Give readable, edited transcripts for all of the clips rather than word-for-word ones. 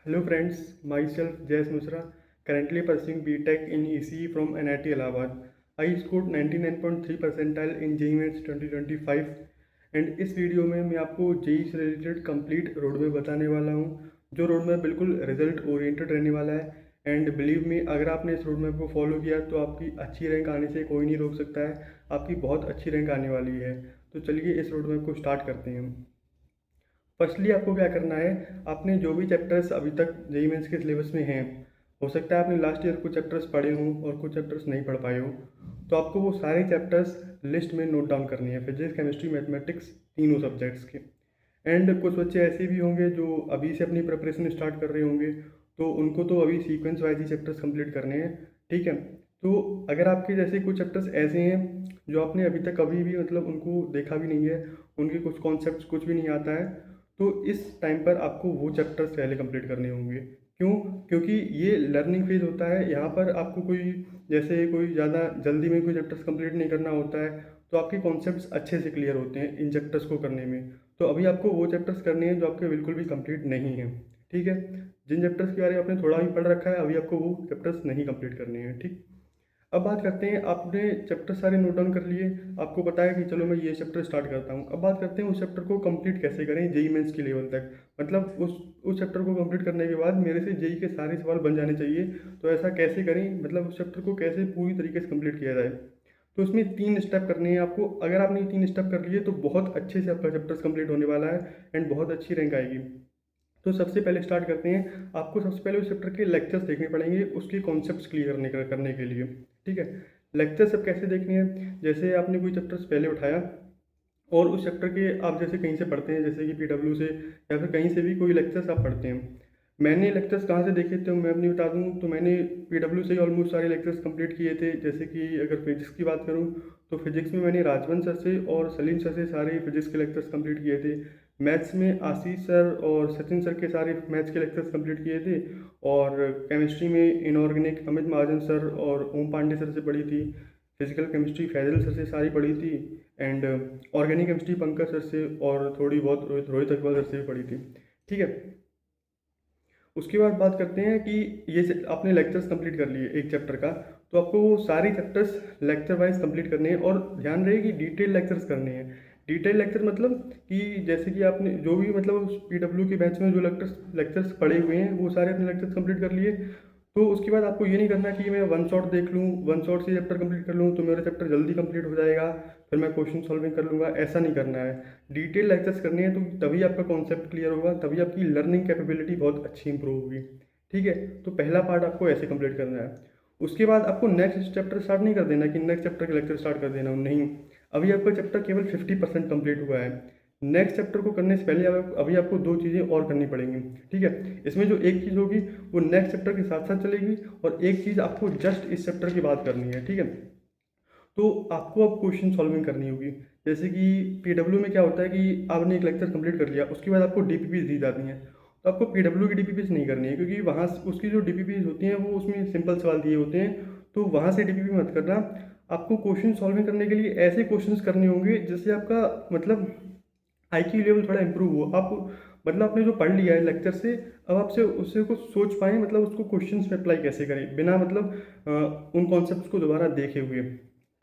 Hello friends, myself Jayesh Misra, currently pursuing BTech in ECE from NIT Allahabad. I scored 99.3 percentile in JEE Mains 2025 and इस video में मैं आपको JEE से related complete road map बताने वाला हूँ, जो रोड मैप बिल्कुल रिजल्ट ओरिएंटेड रहने वाला है। एंड बिलीव मी, अगर आपने इस रोड मैप को फॉलो किया तो आपकी अच्छी रैंक आने से कोई नहीं रोक सकता है। आपकी बहुत अच्छी रैंक आने वाली है। तो चलिए इस रोड मैप को स्टार्ट करते हैं। फर्स्टली आपको क्या करना है, आपने जो भी चैप्टर्स अभी तक जेई मेंस के सिलेबस में हैं, हो सकता है आपने लास्ट ईयर कुछ चैप्टर्स पढ़े हों और कुछ चैप्टर्स नहीं पढ़ पाए हो, तो आपको वो सारे चैप्टर्स लिस्ट में नोट डाउन करनी है, फिजिक्स केमिस्ट्री मैथमेटिक्स तीनों सब्जेक्ट्स के। एंड कुछ बच्चे ऐसे भी होंगे जो अभी से अपनी प्रिपरेशन स्टार्ट कर रहे होंगे, तो उनको तो अभी सीक्वेंस वाइज ही चैप्टर्स कंप्लीट करने हैं। ठीक है, तो अगर आपके जैसे कुछ चैप्टर्स ऐसे हैं जो आपने अभी तक कभी भी मतलब उनको देखा भी नहीं है, उनके कुछ कॉन्सेप्ट्स कुछ भी नहीं आता है, तो इस टाइम पर आपको वो चैप्टर्स पहले कंप्लीट करने होंगे। क्यों? क्योंकि ये लर्निंग फेज होता है। यहाँ पर आपको कोई जैसे कोई ज़्यादा जल्दी में कोई चैप्टर्स कंप्लीट नहीं करना होता है, तो आपके कॉन्सेप्ट्स अच्छे से क्लियर होते हैं इन चैप्टर्स को करने में। तो अभी आपको वो चैप्टर्स करने हैं जो आपके बिल्कुल भी कंप्लीट नहीं हैं। ठीक है, जिन चैप्टर्स के बारे में आपने थोड़ा भी पढ़ रखा है, अभी आपको वो चैप्टर्स नहीं कंप्लीट करने हैं। ठीक, अब बात करते हैं, आपने चैप्टर सारे नोट डाउन कर लिए, आपको पता है कि चलो मैं ये चैप्टर स्टार्ट करता हूँ। अब बात करते हैं उस चैप्टर को कंप्लीट कैसे करें जेई मेंस की लेवल तक। मतलब उस चैप्टर को कंप्लीट करने के बाद मेरे से जेई के सारे सवाल बन जाने चाहिए। तो ऐसा कैसे करें, मतलब उस चैप्टर को कैसे पूरी तरीके से कंप्लीट किया जाए। तो इसमें 3 स्टेप करने हैं आपको। अगर आपने ये 3 स्टेप कर लिए तो बहुत अच्छे से आपका चैप्टर्स कंप्लीट होने वाला है एंड बहुत अच्छी रैंक आएगी। तो सबसे पहले स्टार्ट करते हैं। आपको सबसे पहले उस चैप्टर के लेक्चर्स देखने पड़ेंगे उसके कॉन्सेप्ट्स क्लियर करने के लिए। ठीक है, लेक्चर सब कैसे देखने हैं, जैसे आपने कोई चैप्टर्स पहले उठाया और उस चैप्टर के आप जैसे कहीं से पढ़ते हैं, जैसे कि पीडब्ल्यू से या फिर कहीं से भी कोई लेक्चर्स आप पढ़ते हैं। मैंने लेक्चर्स कहाँ से देखे थे मैं अपनी बता दूँ, तो मैंने पीडब्ल्यू से ही ऑलमोस्ट सारे लेक्चर्स कंप्लीट किए थे। जैसे कि अगर फिजिक्स की बात करूँ तो फिजिक्स में मैंने राजवंश सर से और सलीम सर से सारे फिजिक्स के लेक्चर्स कंप्लीट किए थे। मैथ्स में आशीष सर और सचिन सर के सारे मैथ्स के लेक्चर्स कंप्लीट किए थे। और केमिस्ट्री में इनऑर्गेनिक अमित महाजन सर और ओम पांडे सर से पढ़ी थी। फिजिकल केमिस्ट्री फैजल सर से सारी पढ़ी थी। And organic chemistry Pankaj sir से और थोड़ी बहुत रोहित अग्रवाल सर से भी पढ़ी थी। ठीक है, उसके बाद बात करते हैं कि ये आपने लेक्चर्स कंप्लीट कर लिए एक चैप्टर का, तो आपको वो सारी चैप्टर्स लेक्चर वाइज कंप्लीट करने हैं। और ध्यान रहे कि डिटेल लेक्चर्स करने हैं। डिटेल लेक्चर मतलब कि जैसे कि आपने जो भी मतलब पीडब्ल्यू के बैच में जो लेक्चर्स पढ़े हुए हैं वो सारे अपने लेक्चर्स कंप्लीट कर लिए। तो उसके बाद आपको ये नहीं करना कि मैं वन शॉट देख लूँ, वन शॉट से चैप्टर कंप्लीट कर लूँ तो मेरा चैप्टर जल्दी कंप्लीट हो जाएगा, फिर मैं क्वेश्चन सॉल्विंग कर लूँगा। ऐसा नहीं करना है, डिटेल लेक्चर्स करने हैं, तो तभी आपका कॉन्सेप्ट क्लियर होगा, तभी आपकी लर्निंग कैपेबिलिटी बहुत अच्छी इंप्रूव होगी। ठीक है, तो पहला पार्ट आपको ऐसे कंप्लीट करना है। उसके बाद आपको नेक्स्ट चैप्टर स्टार्ट नहीं कर देना कि नेक्स्ट चैप्टर के लेक्चर स्टार्ट कर देना, नहीं। अभी आपका चैप्टर केवल 50% कंप्लीट हुआ है। नेक्स्ट चैप्टर को करने से पहले अभी आपको 2 चीज़ें और करनी पड़ेंगी। ठीक है, इसमें जो एक चीज़ होगी वो नेक्स्ट चैप्टर के साथ साथ चलेगी, और एक चीज़ आपको जस्ट इस चैप्टर की बात करनी है। ठीक है, तो आपको अब क्वेश्चन सॉल्विंग करनी होगी। जैसे कि पीडब्ल्यू में क्या होता है कि आपने एक लेक्चर कंप्लीट कर लिया, उसके बाद आपको डीपीपीज दी जाती हैं, तो आपको पीडब्ल्यू की डीपीपीज नहीं करनी है, क्योंकि वहाँ उसकी जो डीपीपीज होती हैं वो उसमें सिंपल सवाल दिए होते हैं, तो वहाँ से डीपीपी मत करना। आपको क्वेश्चन सॉल्विंग करने के लिए ऐसे क्वेश्चंस करने होंगे जिससे आपका मतलब आईक्यू लेवल थोड़ा इंप्रूव हो। आप मतलब आपने जो पढ़ लिया है लेक्चर से, अब आपसे उससे कुछ सोच पाएँ, मतलब उसको क्वेश्चंस में अप्लाई कैसे करें बिना मतलब उन कॉन्सेप्ट्स को दोबारा देखे हुए।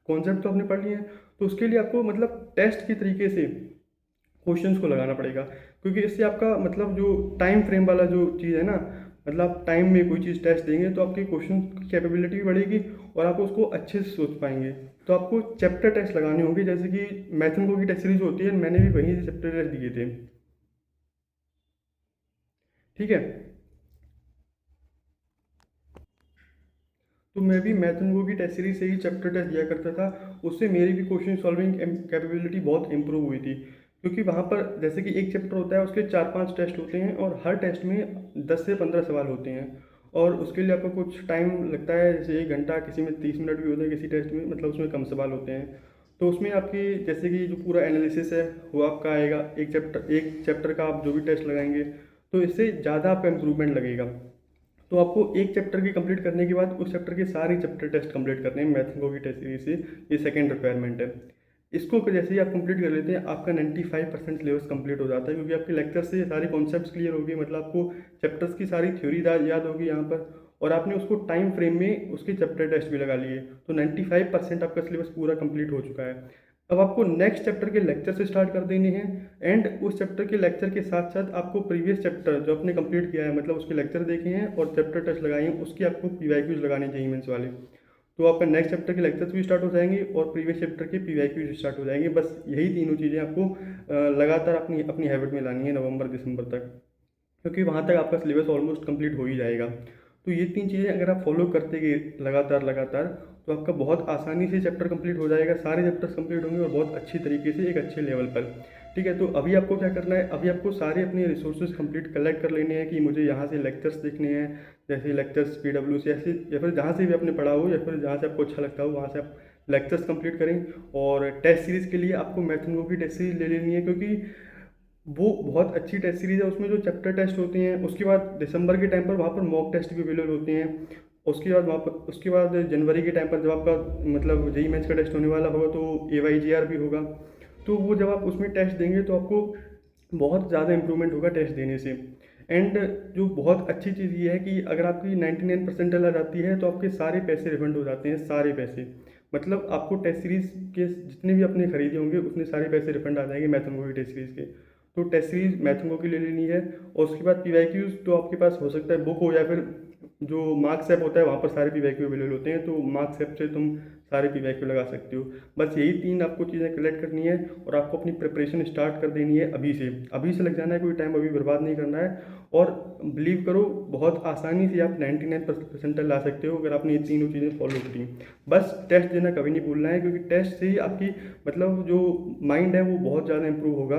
कॉन्सेप्ट तो आपने पढ़ लिए हैं, तो उसके लिए आपको मतलब टेस्ट के तरीके से क्वेश्चंस को लगाना पड़ेगा, क्योंकि इससे आपका मतलब जो टाइम फ्रेम वाला जो चीज़ है ना, मतलब आप टाइम में कोई चीज़ टेस्ट देंगे तो आपकी क्वेश्चन की कैपेबिलिटी भी बढ़ेगी और आप उसको अच्छे से सोच पाएंगे। तो आपको चैप्टर टेस्ट लगाने होंगे, जैसे कि मैथन की टेस्ट सीरीज होती है, मैंने भी वहीं से चैप्टर टेस्ट दिए थे। ठीक है, तो मैं भी मैथन की टेस्ट सीरीज से ही चैप्टर टेस्ट दिया करता था। उससे मेरी भी क्वेश्चन सॉल्विंग कैपेबिलिटी बहुत इंप्रूव हुई थी, क्योंकि वहाँ पर जैसे कि एक चैप्टर होता है उसके 4-5 टेस्ट होते हैं और हर टेस्ट में 10 से 15 सवाल होते हैं, और उसके लिए आपको कुछ टाइम लगता है, जैसे 1 घंटा, किसी में 30 मिनट भी होते हैं किसी टेस्ट में, मतलब उसमें कम सवाल होते हैं। तो उसमें आपकी जैसे कि जो पूरा एनालिसिस है वो आपका आएगा। एक चैप्टर का आप जो भी टेस्ट लगाएंगे तो इससे ज़्यादा आपका इंप्रूवमेंट लगेगा। तो आपको एक चैप्टर की कंप्लीट करने के बाद उस चैप्टर के सारे चैप्टर टेस्ट कंप्लीट करने हैं मैथन की टेस्ट सीरीज से। ये सेकेंड रिक्वायरमेंट है। इसको जैसे ही आप कंप्लीट कर लेते हैं आपका 95% सिलेबस कंप्लीट हो जाता है, क्योंकि आपके लेक्चर से ये सारे कॉन्सेप्ट्स क्लियर हो गए, मतलब आपको चैप्टर्स की सारी थ्योरी याद होगी यहाँ पर, और आपने उसको टाइम फ्रेम में उसके चैप्टर टेस्ट भी लगा लिए, तो 95% आपका सिलेबस पूरा कंप्लीट हो चुका है। अब आपको नेक्स्ट चैप्टर के लेक्चर से स्टार्ट कर देने हैं, एंड उस चैप्टर के लेक्चर के साथ साथ आपको प्रीवियस चैप्टर जो आपने कंप्लीट किया है, मतलब उसके लेक्चर देखे हैं और चैप्टर टेस्ट लगाए हैं, उसकी आपको पीवाईक्यूज लगाने चाहिए मेंस वाले। तो आपका नेक्स्ट चैप्टर के लेक्चर्स भी स्टार्ट हो जाएंगे और प्रीवियस चैप्टर के पीवाईक्यूज स्टार्ट हो जाएंगे। बस यही तीनों चीज़ें आपको लगातार अपनी अपनी हैबिट में लानी है नवंबर दिसंबर तक, क्योंकि वहाँ तक आपका सिलेबस ऑलमोस्ट कंप्लीट हो ही जाएगा। तो ये तीन चीज़ें अगर आप फॉलो करते गए लगातार लगातार, तो आपका बहुत आसानी से चैप्टर कंप्लीट हो जाएगा, सारे चैप्टर्स कंप्लीट होंगे और बहुत अच्छी तरीके से एक अच्छे लेवल पर। ठीक है, तो अभी आपको क्या करना है, अभी आपको सारे अपने रिसोर्सेज कंप्लीट कलेक्ट कर लेने हैं कि मुझे यहाँ से लेक्चर्स देखने हैं, जैसे लेक्चर्स PW से ऐसे, या फिर जहाँ से भी आपने पढ़ा हो या फिर जहाँ से आपको अच्छा लगता हो वहाँ से आप लेक्चर्स कंप्लीट करें। और टेस्ट सीरीज़ के लिए आपको मैथन की टेस्ट सीरीज ले लेनी है, क्योंकि वो बहुत अच्छी टेस्ट सीरीज़ है। उसमें जो चैप्टर टेस्ट होते हैं, उसके बाद दिसंबर के टाइम पर वहाँ पर मॉक टेस्ट भी अवेलेबल होते हैं। उसके बाद जनवरी के टाइम पर जब आपका मतलब जेईई मेंस का टेस्ट होने वाला होगा तो AYGR भी होगा। तो वो जब आप उसमें टेस्ट देंगे तो आपको बहुत ज़्यादा इंप्रूवमेंट होगा टेस्ट देने से। एंड जो बहुत अच्छी चीज़ ये है कि अगर आपकी 99 परसेंटाइल आ जाती है तो आपके सारे पैसे रिफंड हो जाते हैं, सारे पैसे। मतलब आपको टेस्ट सीरीज़ के जितने भी अपने खरीदे होंगे उतने सारे पैसे रिफंड आ जाएंगे मैथमेटिक्स की टेस्ट सीरीज़ के। तो टेस्ट सीरीज मैथमेटिक्स की ले लेनी है, और उसके बाद पीवाईक्यूज तो आपके पास हो सकता है बुक हो, या फिर जो मार्क्स ऐप होता है वहाँ पर सारे पीवाईक्यू अवेलेबल होते हैं, तो मार्क्स ऐप से तुम सारे पीवाईक्यू लगा सकते हो। बस यही तीन आपको चीज़ें कलेक्ट करनी है और आपको अपनी प्रिपरेशन स्टार्ट कर देनी है अभी से लग जाना है, कोई टाइम अभी बर्बाद नहीं करना है। और बिलीव करो बहुत आसानी से आप 99% ला सकते हो अगर आपने ये तीनों चीज़ें फॉलो करी। बस टेस्ट देना कभी नहीं भूलना है, क्योंकि टेस्ट से ही आपकी मतलब जो माइंड है वो बहुत ज़्यादा इंप्रूव होगा,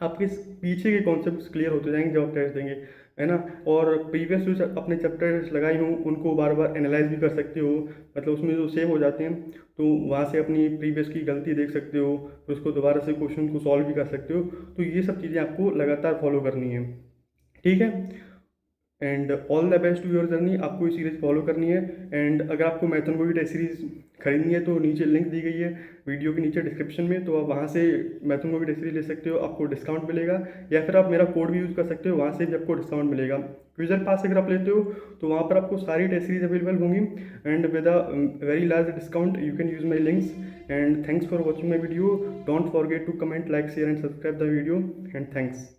आपके पीछे के कॉन्सेप्ट्स क्लियर होते जाएंगे जब आप टेस्ट देंगे, है ना। और प्रीवियस जो अपने चैप्टर्स लगाई हूँ उनको बार बार एनालाइज भी कर सकते हो, मतलब उसमें जो सेव हो जाते हैं तो वहाँ से अपनी प्रीवियस की गलती देख सकते हो, फिर उसको दोबारा से क्वेश्चन को सॉल्व भी कर सकते हो। तो ये सब चीज़ें आपको लगातार फॉलो करनी है, ठीक है। And all the best to your journey, आपको ये सीरीज़ फॉलो करनी है। एंड अगर आपको मैथन की टेस्ट सीरीज़ खरीदनी है तो नीचे लिंक दी गई है वीडियो के नीचे डिस्क्रिप्शन में, तो आप वहाँ से मैथन की टेस्ट सीरीज ले सकते हो, आपको डिस्काउंट मिलेगा। या फिर आप मेरा कोड भी यूज़ कर सकते हो, वहाँ से भी आपको डिस्काउंट मिलेगा। क्विजर पास अगर आप लेते हो तो वहाँ पर आपको सारी टेस्ट सीरीज अवेलेबल होंगी, and with a very large discount you can use my links. And thanks for watching my video, don't forget to comment, like, share and subscribe the video, and thanks.